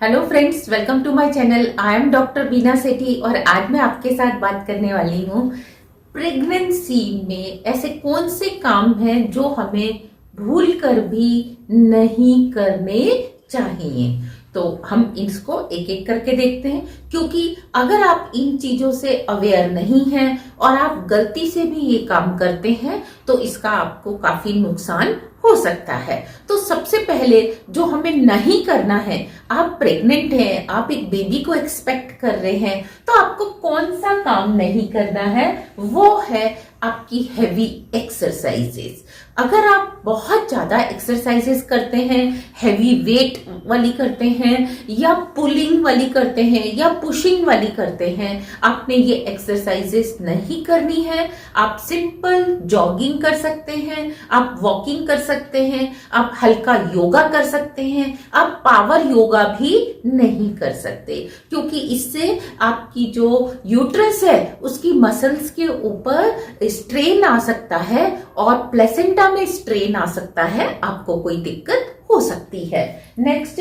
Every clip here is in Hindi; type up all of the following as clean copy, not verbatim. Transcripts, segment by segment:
Hello friends, welcome to my channel. I am doctor Bina Sethi और आज मैं आपके साथ बात करने वाली हूँ प्रेगनेंसी में ऐसे कौन से काम हैं जो हमें भूल कर भी नहीं करने चाहिए। तो हम इसको एक एक करके देखते हैं, क्योंकि अगर आप इन चीजों से अवेयर नहीं हैं और आप गलती से भी ये काम करते हैं तो इसका आपको काफी नुकसान हो सकता है। तो सबसे पहले जो हमें नहीं करना है, आप प्रेग्नेंट हैं, आप एक बेबी को एक्सपेक्ट कर रहे हैं, तो आपको कौन सा काम नहीं करना है, वो है आपकी हैवी एक्सरसाइजेस। अगर आप बहुत ज्यादा एक्सरसाइजेस करते हैं, हैवी वेट वाली करते हैं या पुलिंग वाली करते हैं या पुशिंग वाली करते हैं, आपने ये एक्सरसाइजेस नहीं करनी है। आप सिंपल जॉगिंग कर सकते हैं, आप वॉकिंग कर सकते हैं, आप हल्का योगा कर सकते हैं, आप पावर योगा भी नहीं कर सकते, क्योंकि इससे आपकी जो यूट्रस है उसकी मसल्स के ऊपर स्ट्रेन आ सकता है और प्लेसेंटा में स्ट्रेन आ सकता है, आपको कोई दिक्कत हो सकती है। नेक्स्ट,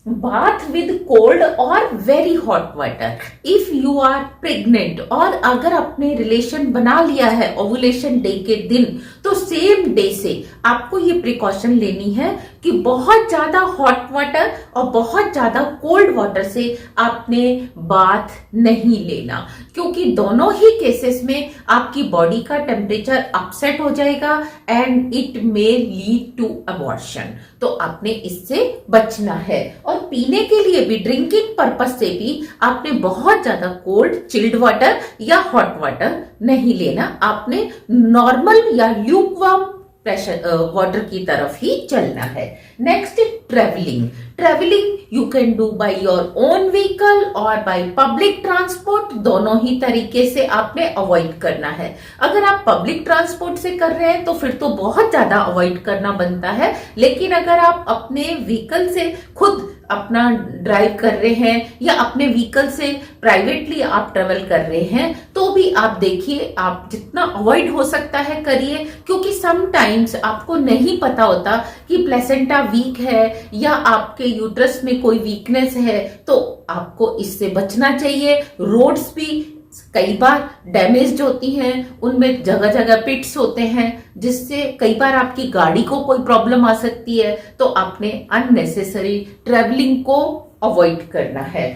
बाथ विद कोल्ड और very hot water. If you are pregnant और अगर आपने रिलेशन बना लिया है ओवुलेशन डे के दिन, तो सेम डे से आपको ये प्रिकॉशन लेनी है कि बहुत ज्यादा हॉट वाटर और बहुत ज्यादा कोल्ड वाटर से आपने बाथ नहीं लेना, क्योंकि दोनों ही केसेस में आपकी बॉडी का टेम्परेचर अपसेट हो जाएगा and it may lead to abortion. तो आपने इससे बचना है। और पीने के लिए भी, ड्रिंकिंग पर्पस से भी आपने बहुत ज्यादा कोल्ड चिल्ड वाटर या हॉट वाटर नहीं लेना। आपने नॉर्मल या ल्यूकवार्म प्रेशर वाटर की तरफ ही चलना है। Next, travelling. Travelling you can do by your own vehicle और बाय पब्लिक ट्रांसपोर्ट। दोनों ही तरीके से आपने अवॉइड करना है। अगर आप पब्लिक ट्रांसपोर्ट से कर रहे हैं तो फिर तो बहुत ज्यादा अवॉइड करना बनता है, लेकिन अगर आप अपने व्हीकल से खुद अपना ड्राइव कर रहे हैं या अपने व्हीकल से प्राइवेटली आप ट्रेवल कर रहे हैं, तो भी आप देखिए, आप जितना अवॉइड हो सकता है करिए, क्योंकि समटाइम्स आपको नहीं पता होता कि प्लेसेंटा वीक है या आपके यूट्रस में कोई वीकनेस है, तो आपको इससे बचना चाहिए। रोड्स भी कई बार डैमेज्ड होती हैं, उनमें जगह जगह पिट्स होते हैं, जिससे कई बार आपकी गाड़ी को कोई प्रॉब्लम आ सकती है, तो आपने अननेसेसरी ट्रैवलिंग को अवॉइड करना है।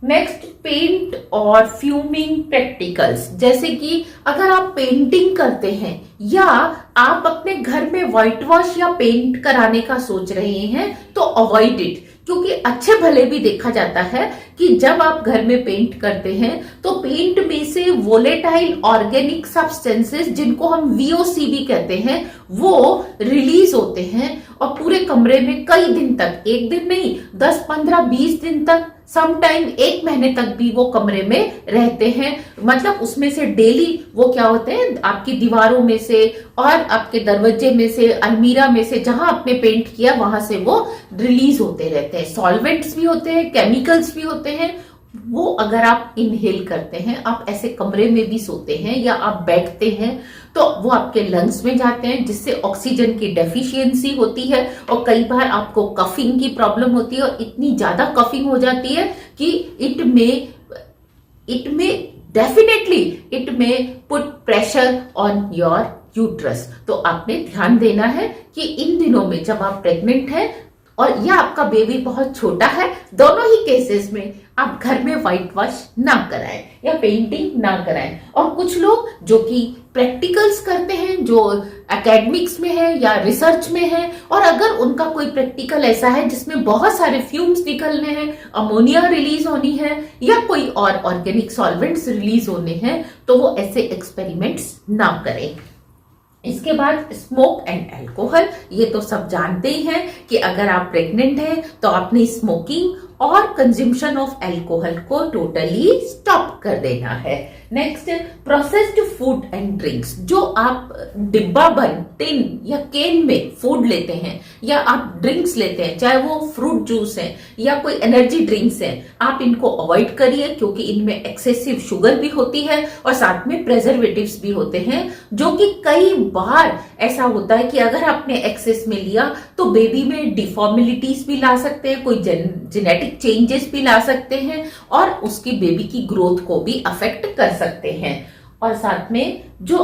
नेक्स्ट, पेंट और फ्यूमिंग प्रैक्टिकल्स। जैसे कि अगर आप पेंटिंग करते हैं या आप अपने घर में व्हाइट वॉश या पेंट कराने का सोच रहे हैं, तो अवॉइड इट, क्योंकि अच्छे भले भी देखा जाता है कि जब आप घर में पेंट करते हैं तो पेंट में से वोलेटाइल ऑर्गेनिक सब्सटेंसेस, जिनको हम वीओसी भी कहते हैं, वो रिलीज होते हैं और पूरे कमरे में कई दिन तक, एक दिन नहीं 10, 15, 20 दिन तक, समटाइम 1 महीने तक भी वो कमरे में रहते हैं। मतलब उसमें से डेली वो क्या होते हैं, आपकी दीवारों में से और आपके दरवाजे में से, अलमीरा में से, जहां आपने पेंट किया वहां से वो रिलीज होते रहते हैं। सॉल्वेंट्स भी होते हैं, केमिकल्स भी होते हैं। वो अगर आप इनहेल करते हैं, आप ऐसे कमरे में भी सोते हैं या आप बैठते हैं, तो वो आपके लंग्स में जाते हैं, जिससे ऑक्सीजन की डेफिशिएंसी होती है और कई बार आपको कफिंग की प्रॉब्लम होती है और इतनी ज्यादा कफिंग हो जाती है कि it may put pressure on your uterus. तो आपने ध्यान देना है कि इन दिनों में जब आप प्रेग्नेंट हैं और या आपका बेबी बहुत छोटा है, दोनों ही केसेस में आप घर में व्हाइट वॉश ना कराएं या पेंटिंग ना कराएं। और कुछ लोग जो कि प्रैक्टिकल्स करते हैं, जो एकेडमिक्स में है या रिसर्च में है, और अगर उनका कोई प्रैक्टिकल ऐसा है जिसमें बहुत सारे फ्यूम्स निकलने हैं, अमोनिया रिलीज होनी है या कोई और ऑर्गेनिक सॉल्वेंट्स रिलीज होने हैं, तो वो ऐसे एक्सपेरिमेंट्स ना करें। इसके बाद स्मोक एंड अल्कोहल। ये तो सब जानते ही हैं कि अगर आप प्रेग्नेंट हैं तो आपने स्मोकिंग और कंज्यूम्शन ऑफ अल्कोहल को टोटली स्टॉप कर देना है। Next, processed food and drinks. जो आप डिब्बा बंद टिन या केन में फूड लेते हैं या आप ड्रिंक्स लेते हैं, चाहे वो फ्रूट जूस है या कोई एनर्जी ड्रिंक्स है, आप इनको अवॉइड करिए क्योंकि इनमें एक्सेसिव शुगर भी होती है और साथ में प्रेजर्वेटिव्स भी होते हैं, जो कि कई बार ऐसा होता है कि अगर आपने एक्सेस में लिया तो बेबी में डिफॉर्मिलिटीज भी ला सकते हैं, कोई जेनेटिक चेंजेस भी ला सकते हैं और उसकी बेबी की ग्रोथ को भी अफेक्ट कर सकते हैं। और साथ में जो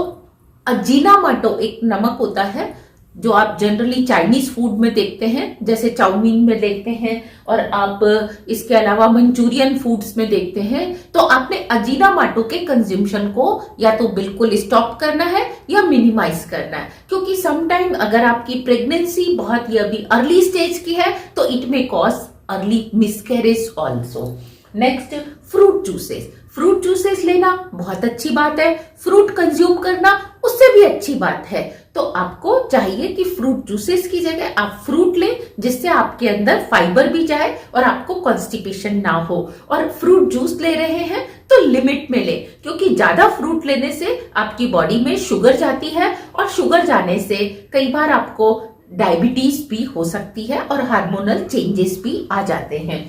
अजीनामोटो एक नमक होता है जो आप जनरली चाइनीज फूड में देखते हैं, जैसे चाउमीन में देखते हैं और आप इसके अलावा मंचूरियन फूड्स में देखते हैं, तो आपने अजीनामोटो के कंज्यूमशन को या तो बिल्कुल स्टॉप करना है या मिनिमाइज करना है, क्योंकि समटाइम अगर आपकी प्रेगनेंसी बहुत ही अभी अर्ली स्टेज की है तो it may cause early miscarriage also. Next, fruit juices. Fruit juices लेना बहुत अच्छी बात है, फ्रूट कंज्यूम करना उससे भी अच्छी बात है। तो आपको चाहिए कि फ्रूट जूसेस की जगह आप फ्रूट लें, जिससे आपके अंदर फाइबर भी जाए और आपको कॉन्स्टिपेशन ना हो। और फ्रूट जूस ले रहे हैं तो लिमिट में ले, क्योंकि ज्यादा फ्रूट लेने से आपकी बॉडी में शुगर जाती है और शुगर जाने से कई बार आपको डायबिटीज भी हो सकती है और हार्मोनल चेंजेस भी आ जाते हैं।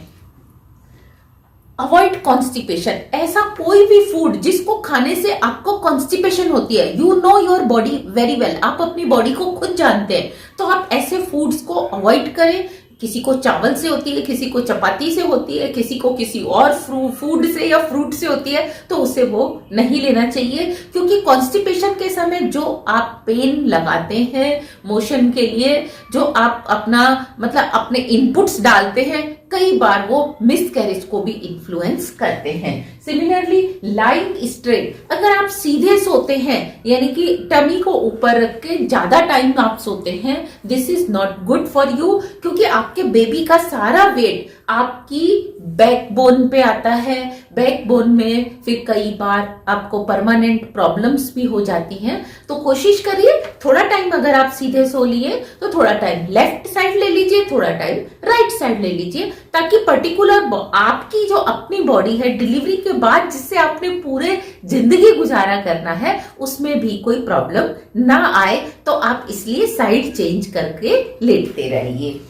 Avoid constipation. ऐसा कोई भी फूड जिसको खाने से आपको कॉन्स्टिपेशन होती है, you know your body very well, आप अपनी बॉडी को खुद जानते हैं, तो आप ऐसे फूड्स को अवॉइड करें। किसी को चावल से होती है, किसी को चपाती से होती है, किसी को किसी और फूड से या फ्रूट से होती है, तो उसे वो नहीं लेना चाहिए, क्योंकि कॉन्स्टिपेशन के समय जो आप पेन लगाते हैं मोशन के लिए, जो आप अपना मतलब अपने इनपुट्स डालते हैं, कई बार वो मिसकैरेज को भी इन्फ्लुएंस करते हैं। सिमिलरली लाइंग स्ट्रेट, अगर आप सीधे सोते हैं यानी कि टमी को ऊपर रख के ज्यादा टाइम आप सोते हैं, this is not good for you, क्योंकि आपके बेबी का सारा वेट आपकी बैकबोन पे आता है। बैकबोन में फिर कई बार आपको परमानेंट प्रॉब्लम्स भी हो जाती हैं। तो कोशिश करिए थोड़ा टाइम अगर आप सीधे सो लिए तो थोड़ा टाइम लेफ्ट साइड ले लीजिए, थोड़ा टाइम राइट साइड ले लीजिए, ताकि पर्टिकुलर आपकी जो अपनी बॉडी है डिलीवरी के बाद जिससे आपने पूरे जिंदगी गुजारा करना है उसमें भी कोई प्रॉब्लम ना आए। तो आप इसलिए साइड चेंज करके लेटते रहिए।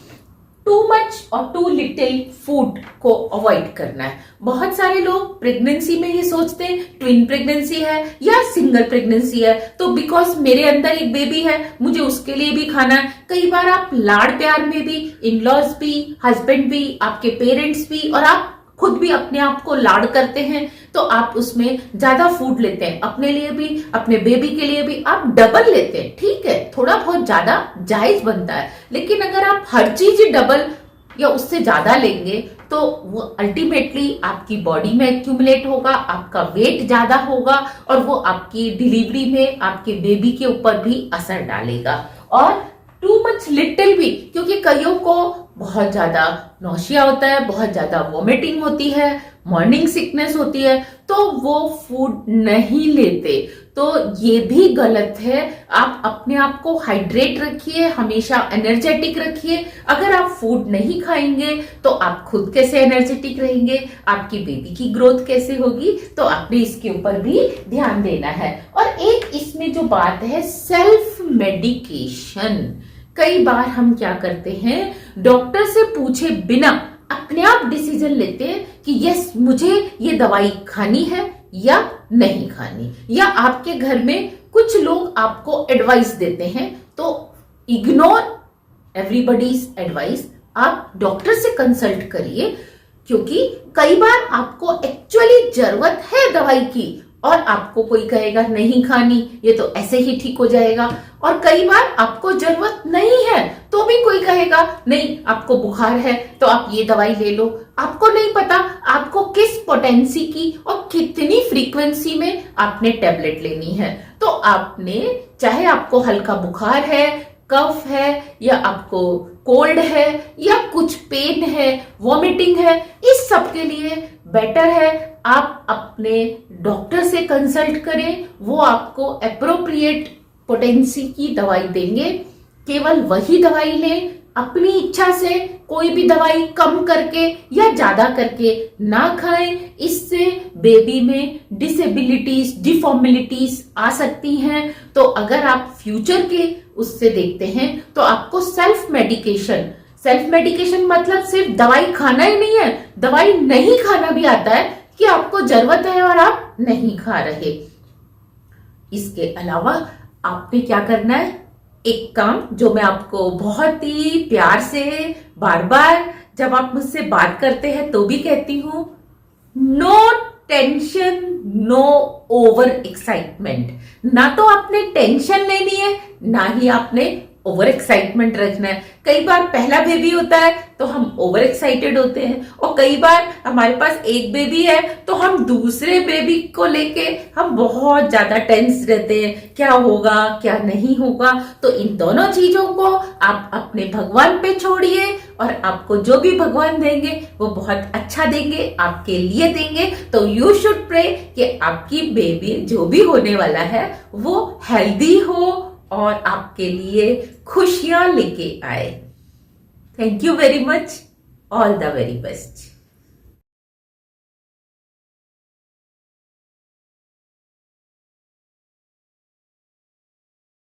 टू मच और टू लिटिल फूड को अवॉइड करना है। बहुत सारे लोग प्रेगनेंसी में ये सोचते हैं ट्विन प्रेगनेंसी है या सिंगल प्रेगनेंसी है, तो बिकॉज मेरे अंदर एक बेबी है मुझे उसके लिए भी खाना है। कई बार आप लाड़ प्यार में भी, इन लॉज भी, हस्बैंड भी, आपके पेरेंट्स भी और आप खुद भी अपने आप को लाड़ करते हैं, तो आप उसमें ज्यादा फूड लेते हैं, अपने लिए भी अपने बेबी के लिए भी आप डबल लेते हैं। ठीक है, थोड़ा बहुत ज्यादा जायज बनता है, लेकिन अगर आप हर चीज डबल या उससे ज्यादा लेंगे तो वो अल्टीमेटली आपकी बॉडी में एक्यूमुलेट होगा, आपका वेट ज्यादा होगा और वो आपकी डिलीवरी में आपके बेबी के ऊपर भी असर डालेगा। और टू मच लिटिल भी, क्योंकि कईयों को बहुत ज्यादा नौशिया होता है, बहुत ज्यादा वॉमिटिंग होती है, मॉर्निंग सिकनेस होती है, तो वो फूड नहीं लेते, तो ये भी गलत है। आप अपने आप को हाइड्रेट रखिए, हमेशा एनर्जेटिक रखिए। अगर आप फूड नहीं खाएंगे तो आप खुद कैसे एनर्जेटिक रहेंगे, आपकी बेबी की ग्रोथ कैसे होगी, तो आपने इसके ऊपर भी ध्यान देना है। और एक इसमें जो बात है सेल्फ मेडिकेशन, कई बार हम क्या करते हैं डॉक्टर से पूछे बिना अपने आप डिसीजन लेते हैं कि यस मुझे ये दवाई खानी है या नहीं खानी, या आपके घर में कुछ लोग आपको एडवाइस देते हैं, तो इग्नोर एवरीबॉडीज एडवाइस, आप डॉक्टर से कंसल्ट करिए, क्योंकि कई बार आपको एक्चुअली जरूरत है दवाई की और आपको कोई कहेगा नहीं खानी, ये तो ऐसे ही ठीक हो जाएगा, और कई बार आपको जरूरत नहीं है तो भी कोई कहेगा नहीं आपको बुखार है तो आप ये दवाई ले लो। आपको नहीं पता आपको किस पोटेंसी की और कितनी फ्रीक्वेंसी में आपने टैबलेट लेनी है, तो आपने चाहे आपको हल्का बुखार है, कफ है, या आपको कोल्ड है, या कुछ पेन है, वॉमिटिंग है, इस सब के लिए बेटर है आप अपने डॉक्टर से कंसल्ट करें, वो आपको एप्रोप्रिएट पोटेंसी की दवाई देंगे। केवल वही दवाई लें अपनी इच्छा से, कोई भी दवाई कम करके या ज्यादा करके ना खाएं। इससे बेबी में डिसेबिलिटीज, डिफॉर्मिलिटीज आ सकती हैं। तो अगर आप फ्यूचर के उससे देखते हैं तो आपको सेल्फ मेडिकेशन मतलब सिर्फ दवाई खाना ही नहीं है, दवाई नहीं खाना भी आता है कि आपको जरूरत है और आप नहीं खा रहे। इसके अलावा आपने क्या करना है, एक काम जो मैं आपको बहुत ही प्यार से बार बार जब आप मुझसे बात करते हैं तो भी कहती हूं, no tension, no over excitement. ना तो आपने टेंशन लेनी है, ना ही आपने ओवर एक्साइटमेंट रखना है। कई बार पहला बेबी होता है तो हम ओवर एक्साइटेड होते हैं, और कई बार हमारे पास एक बेबी है तो हम दूसरे बेबी को लेके हम बहुत ज्यादा टेंस रहते हैं, क्या होगा क्या नहीं होगा। तो इन दोनों चीजों को आप अपने भगवान पे छोड़िए, और आपको जो भी भगवान देंगे वो बहुत अच्छा देंगे, आपके लिए देंगे। तो यू शुड प्रे कि आपकी बेबी जो भी होने वाला है वो हेल्दी हो और आपके लिए खुशियां लेके आए। Thank you very much, all the very best.